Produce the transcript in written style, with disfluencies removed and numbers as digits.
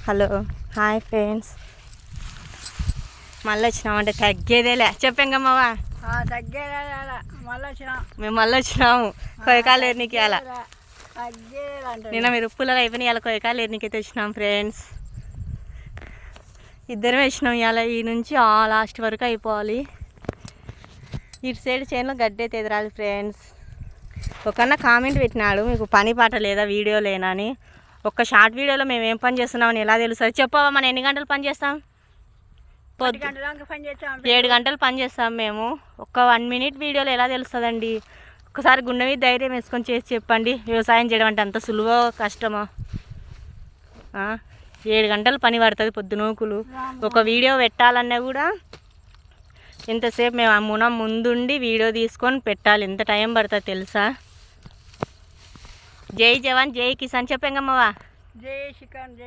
Hello hi friends, మళ్ళీ వచ్చినామంటే తగ్గేదేలే చెప్పంగమ్మవా. మేము మళ్ళీ వచ్చినాము కొయ్యకాలు ఎర్నికి అలా. నిన్న మీరు ఉప్పులలో అయిపోయినాయి, ఇలా కొయ్యకాలు ఎర్నికైతే వచ్చినాం ఫ్రెండ్స్. ఇద్దరం వచ్చినాం ఇలా. ఈ నుంచి లాస్ట్ వరకు అయిపోవాలి. ఇటు సైడ్ చేనులో గడ్డి అయితే ఎదురాలి ఫ్రెండ్స్. ఒకన్నా కామెంట్ పెట్టినాడు, మీకు పని పాట లేదా వీడియో లేనని. ఒక్క షార్ట్ వీడియోలో మేము ఏం పని చేస్తున్నామని ఎలా తెలుస్తుంది చెప్పవా? మనం ఎన్ని గంటలు పని చేస్తాం? 7 గంటలు పని చేస్తాం మేము. ఒక్క 1 మినిట్ వీడియోలో ఎలా తెలుస్తుందండి? ఒకసారి గుండె మీద ధైర్యం వేసుకొని చేసి చెప్పండి. వ్యవసాయం చేయడం అంటే అంత సులువో కష్టమో? 7 గంటలు పని పడుతుంది పొద్దునూకులు. ఒక వీడియో పెట్టాలన్నా కూడా ఎంతసేపు మేము ఆ ముందుండి వీడియో తీసుకొని పెట్టాలి. ఎంత టైం పడుతుంది తెలుసా? జై జవాన్ జై కిసాన్ చెప్పంగమ్మవా. జై కిసాన్.